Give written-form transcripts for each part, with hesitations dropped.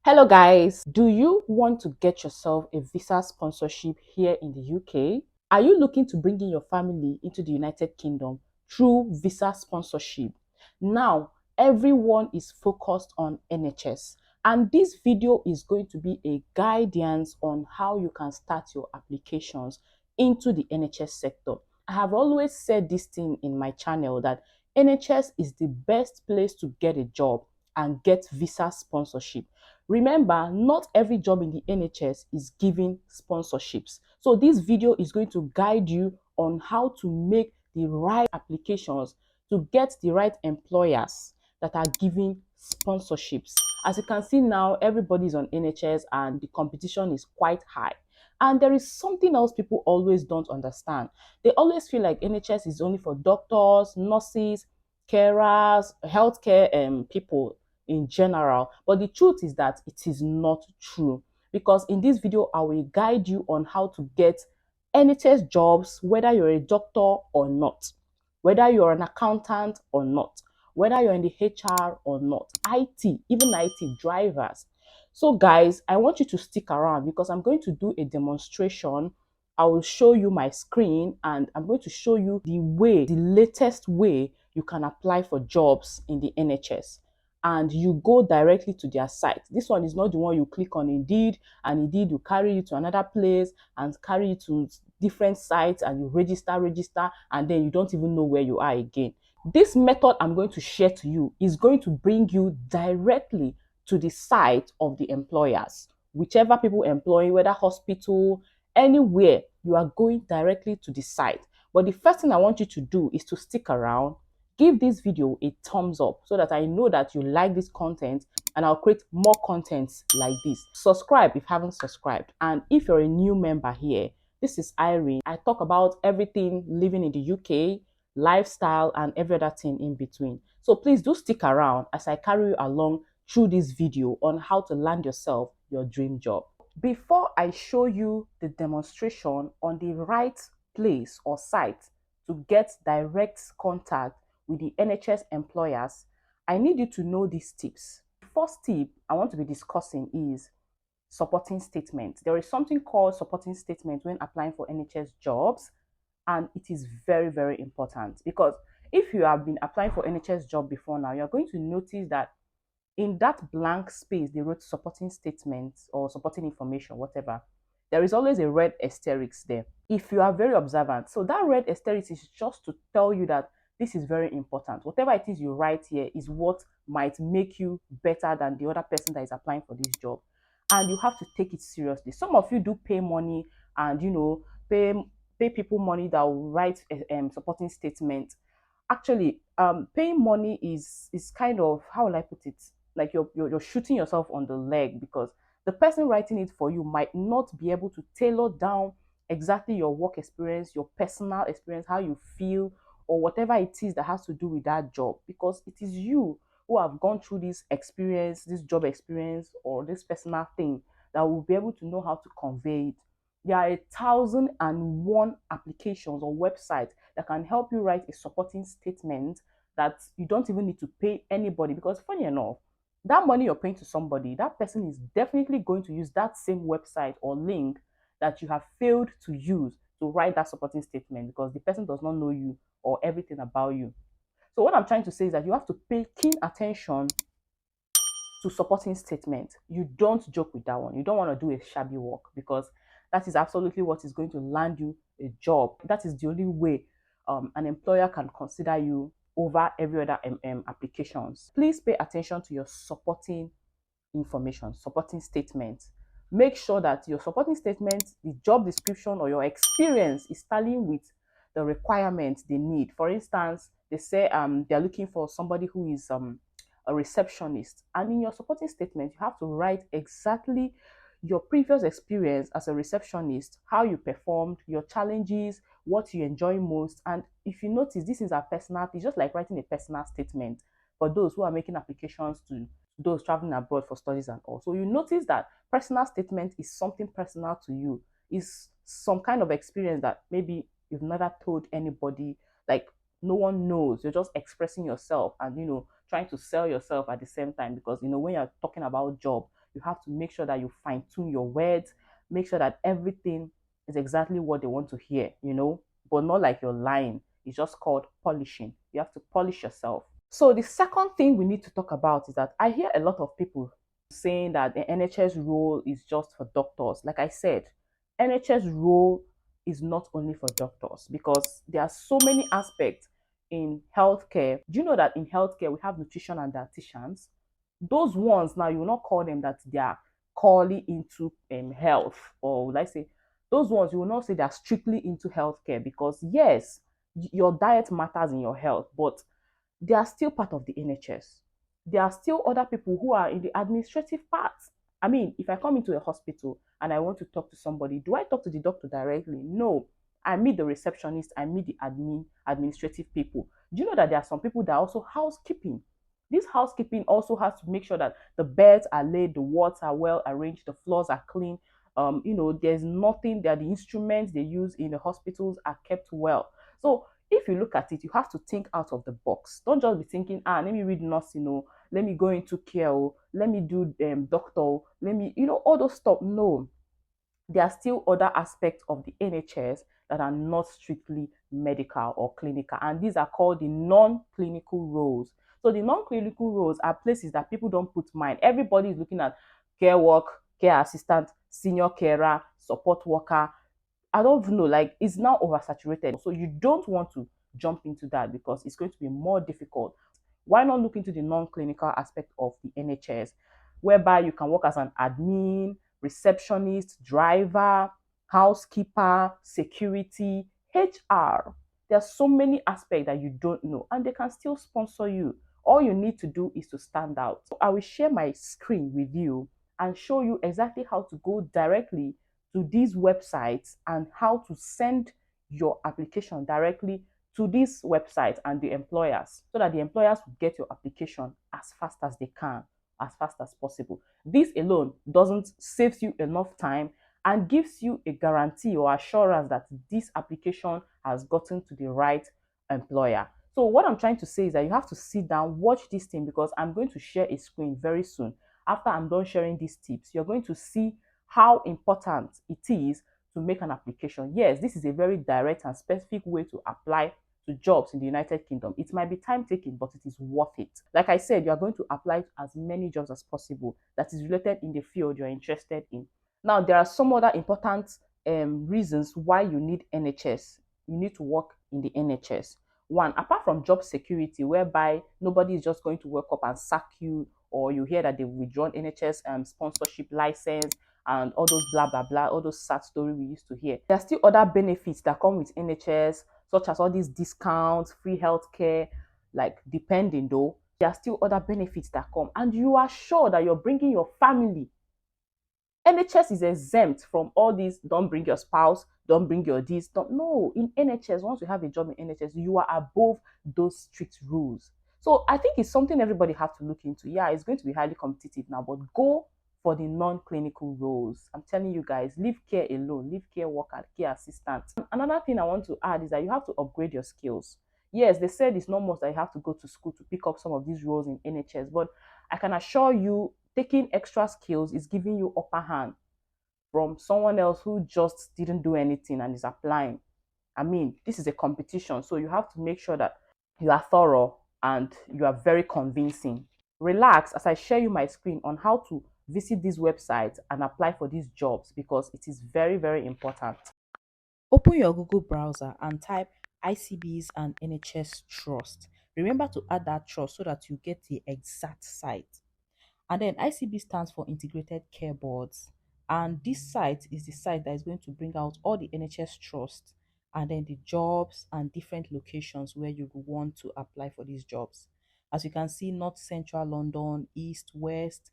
Hello guys, do you want to get yourself a visa sponsorship here in the UK? Are you looking to bring in your family into the United Kingdom through visa sponsorship? Now, everyone is focused on NHS, and this video is going to be a guidance on how you can start your applications into the NHS sector. I have always said this thing in my channel that NHS is the best place to get a job and get visa sponsorship. Remember, not every job in the NHS is giving sponsorships. So this video is going to guide you on how to make the right applications to get the right employers that are giving sponsorships. As you can see now, everybody is on NHS and the competition is quite high. And there is something else people always don't understand. They always feel like NHS is only for doctors, nurses, carers, healthcare people in general. But the truth is that it is not true, because in this video I will guide you on how to get NHS jobs, whether you're a doctor or not, whether you're an accountant or not, whether you're in the HR or not, IT, even IT drivers. So guys, I want you to stick around because I'm going to do a demonstration. I will show you my screen and I'm going to show you the latest way you can apply for jobs in the NHS, and you go directly to their site. This one is not the one you click on Indeed, and Indeed will carry you to another place and carry you to different sites, and you register, and then you don't even know where you are again. This method I'm going to share to you is going to bring you directly to the site of the employers. Whichever people employ, whether hospital, anywhere, you are going directly to the site. But the first thing I want you to do is to stick around. Give this video a thumbs up so that I know that you like this content, and I'll create more contents like this. Subscribe if you haven't subscribed. And if you're a new member here, this is Irene. I talk about everything living in the UK, lifestyle, and every other thing in between. So please do stick around as I carry you along through this video on how to land yourself your dream job. Before I show you the demonstration on the right place or site to get direct contact with the NHS employers, I need you to know these tips. The first tip I want to be discussing is supporting statement. There is something called supporting statement when applying for NHS jobs, and it is very, very important because if you have been applying for NHS job before now, you're going to notice that in that blank space they wrote supporting statements or supporting information, whatever. There is always a red asterisk there. If you are very observant, so that red asterisk is just to tell you that this is very important. Whatever it is you write here is what might make you better than the other person that is applying for this job, and you have to take it seriously. Some of you do pay money and pay people money that will write a supporting statement. Actually, paying money is kind of, how will I put it, like you're shooting yourself on the leg, because the person writing it for you might not be able to tailor down exactly your work experience, your personal experience, how you feel, or whatever it is that has to do with that job, because it is you who have gone through this experience, this job experience, or this personal thing that will be able to know how to convey it. There are 1,001 applications or websites that can help you write a supporting statement that you don't even need to pay anybody, because funny enough, that money you're paying to somebody, that person is definitely going to use that same website or link that you have failed to use to write that supporting statement, because the person does not know you or everything about you. So what I'm trying to say is that you have to pay keen attention to supporting statement. You don't joke with that one. You don't want to do a shabby work, because that is absolutely what is going to land you a job. That is the only way an employer can consider you over every other applications. Please pay attention to your supporting information, supporting statements. Make sure that your supporting statement, the job description or your experience is tallying with the requirements they need. For instance, they say they're looking for somebody who is a receptionist, and in your supporting statement you have to write exactly your previous experience as a receptionist, how you performed, your challenges, what you enjoy most. And if you notice, this is a personal, it's just like writing a personal statement for those who are making applications to those traveling abroad for studies and all. So you notice that personal statement is something personal to you, is some kind of experience that maybe you've never told anybody, like no one knows. You're just expressing yourself and trying to sell yourself at the same time, because when you're talking about job, You have to make sure that you fine tune your words, make sure that everything is exactly what they want to hear, but not like you're lying. It's just called polishing. You have to polish yourself. So the second thing we need to talk about is that I hear a lot of people saying that the NHS role is just for doctors. Like I said, NHS role is not only for doctors because there are so many aspects in healthcare. Do you know that in healthcare we have nutrition and dietitians? Those ones now you will not call them that they are calling into health, or would I say those ones you will not say they are strictly into healthcare, because yes, your diet matters in your health, but they are still part of the NHS. There are still other people who are in the administrative part. I mean, if I come into a hospital and I want to talk to somebody, do I talk to the doctor directly? No. I meet the receptionist, I meet the administrative people. Do you know that there are some people that are also housekeeping? This housekeeping also has to make sure that the beds are laid, the wards are well arranged, the floors are clean. There's nothing that the instruments they use in the hospitals are kept well. So if you look at it, you have to think out of the box. Don't just be thinking, let me read nursing, let me go into care, let me do doctor, let me, all those stuff. No, there are still other aspects of the NHS that are not strictly medical or clinical, and these are called the non-clinical roles. So the non-clinical roles are places that people don't put mind. Everybody is looking at care work, care assistant, senior carer, support worker. I don't know, like it's now oversaturated. So you don't want to jump into that because it's going to be more difficult. Why not look into the non-clinical aspect of the NHS, whereby you can work as an admin, receptionist, driver, housekeeper, security, HR. There are so many aspects that you don't know, and they can still sponsor you. All you need to do is to stand out. So I will share my screen with you and show you exactly how to go directly to these websites and how to send your application directly to these websites and the employers, so that the employers will get your application as fast as they can, as fast as possible. This alone doesn't saves you enough time and gives you a guarantee or assurance that this application has gotten to the right employer. So what I'm trying to say is that you have to sit down, watch this thing, because I'm going to share a screen very soon. After I'm done sharing these tips, you're going to see how important it is to make an application. Yes, this is a very direct and specific way to apply to jobs in the United Kingdom. It might be time taking, but it is worth it. Like I said, you are going to apply to as many jobs as possible that is related in the field you're interested in. Now, there are some other important reasons why you need NHS. You need to work in the NHS. One, apart from job security, whereby nobody is just going to wake up and sack you, or you hear that they've withdrawn NHS sponsorship license and all those blah blah blah, all those sad stories we used to hear. There are still other benefits that come with NHS, such as all these discounts, free healthcare, like depending though, there are still other benefits that come, and you are sure that you're bringing your family. NHS is exempt from all these, don't bring your spouse, don't bring your this, don't, no. In NHS, once you have a job in NHS, you are above those strict rules. So I think it's something everybody have to look into. Yeah, it's going to be highly competitive now, but go for the non-clinical roles. I'm telling you guys, leave care alone, leave care worker, care assistant. Another thing I want to add is that you have to upgrade your skills. Yes, they said it's not most that you have to go to school to pick up some of these roles in NHS, but I can assure you, taking extra skills is giving you upper hand from someone else who just didn't do anything and is applying. I mean, this is a competition, so you have to make sure that you are thorough and you are very convincing. Relax as I share you my screen on how to visit these websites and apply for these jobs, because it is very, very important. Open your Google browser and type ICBs and NHS Trust. Remember to add that trust so that you get the exact site. And then ICB stands for Integrated Care Boards. And this site is the site that is going to bring out all the NHS Trust and then the jobs and different locations where you want to apply for these jobs. As you can see, North Central London, East, West,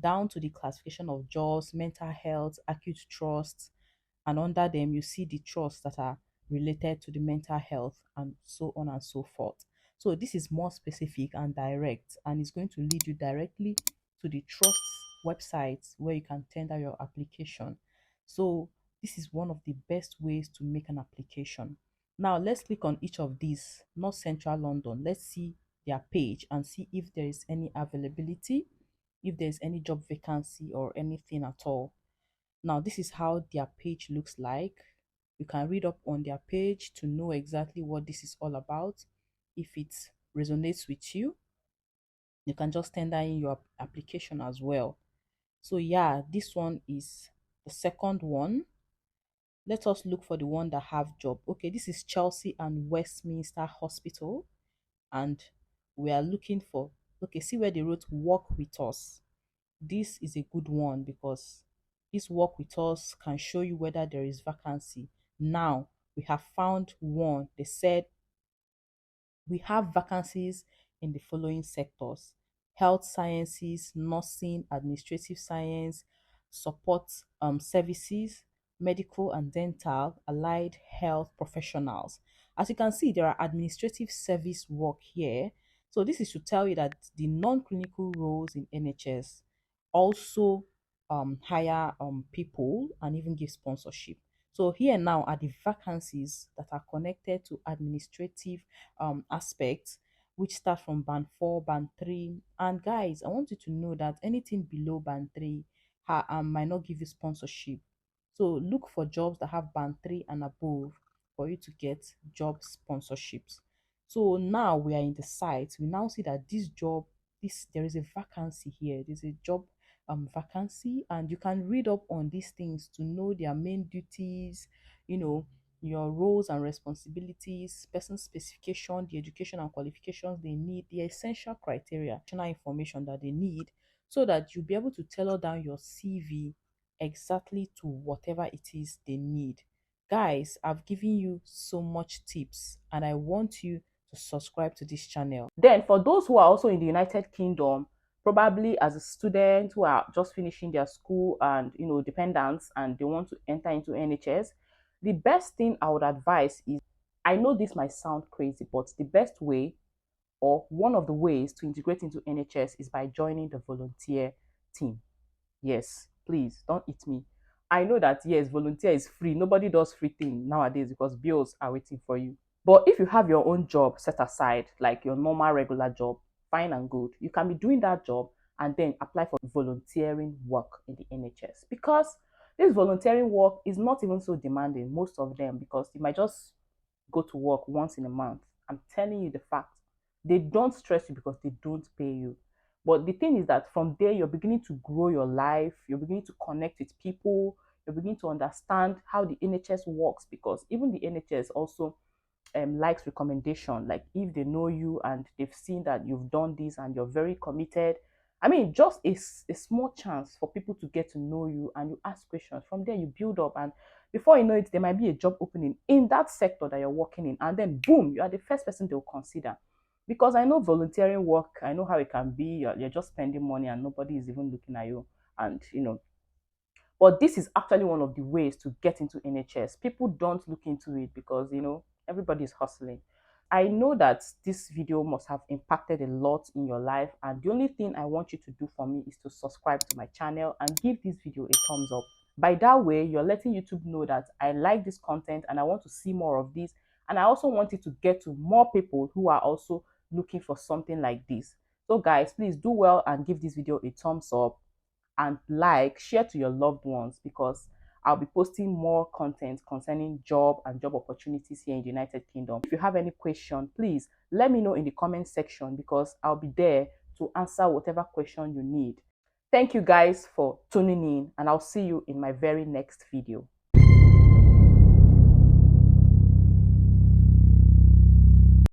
down to the classification of jobs, mental health, acute trusts, and under them you see the trusts that are related to the mental health and so on and so forth. So this is more specific and direct, and it's going to lead you directly to the trust websites where you can tender your application. So this is one of the best ways to make an application. Now let's click on each of these. North Central London, let's see their page and see if there is any availability. if there's any job vacancy or anything at all. Now, this is how their page looks like. You can read up on their page to know exactly what this is all about. If it resonates with you, you can just tender in your application as well. So yeah, this one is the second one. Let us look for the one that have job. Okay, this is Chelsea and Westminster Hospital, and we are looking for, okay, see where they wrote work with us. This is a good one because this work with us can show you whether there is vacancy. Now we have found one. They said we have vacancies in the following sectors: health sciences, nursing, administrative science, support services, medical and dental, allied health professionals. As you can see, there are administrative service work here. So this is to tell you that the non-clinical roles in NHS also hire people and even give sponsorship. So here now are the vacancies that are connected to administrative aspects, which start from band 4, band 3. And guys, I want you to know that anything below band 3 might not give you sponsorship. So look for jobs that have band 3 and above for you to get job sponsorships. So now we are in the site. We now see that this job, there is a vacancy here. There's a job vacancy, and you can read up on these things to know their main duties, you know, your roles and responsibilities, person specification, the education and qualifications they need, the essential criteria, additional information that they need, so that you'll be able to tailor down your CV exactly to whatever it is they need. Guys, I've given you so much tips, and I want you to subscribe to this channel. Then for those who are also in the United Kingdom, probably as a student who are just finishing their school and dependents, and they want to enter into NHS, the best thing I would advise is, I know this might sound crazy, but the best way, or one of the ways to integrate into NHS, is by joining the volunteer team. Yes, please don't eat me. I know that yes, volunteer is free. Nobody does free thing nowadays because bills are waiting for you. But if you have your own job set aside, like your normal regular job, fine and good, you can be doing that job and then apply for volunteering work in the NHS, because this volunteering work is not even so demanding, most of them, because you might just go to work once in a month. I'm telling you the fact. They don't stress you because they don't pay you. But the thing is that from there, you're beginning to grow your life, you're beginning to connect with people, you're beginning to understand how the NHS works, because even the NHS also likes recommendation. Like if they know you and they've seen that you've done this and you're very committed, I mean, just a small chance for people to get to know you, and you ask questions. From there, you build up, and before you know it, there might be a job opening in that sector that you're working in, and then boom, you are the first person they'll consider. Because I know volunteering work, I know how it can be. You're just spending money and nobody is even looking at you, and but this is actually one of the ways to get into NHS. People don't look into it because everybody is hustling. I know that this video must have impacted a lot in your life, and the only thing I want you to do for me is to subscribe to my channel and give this video a thumbs up. By that way, you're letting YouTube know that I like this content and I want to see more of this, and I also want it to get to more people who are also looking for something like this. So guys, please do well and give this video a thumbs up, and share to your loved ones, because I'll be posting more content concerning job and job opportunities here in the United Kingdom. If you have any question, please let me know in the comment section, because I'll be there to answer whatever question you need. Thank you guys for tuning in, and I'll see you in my very next video.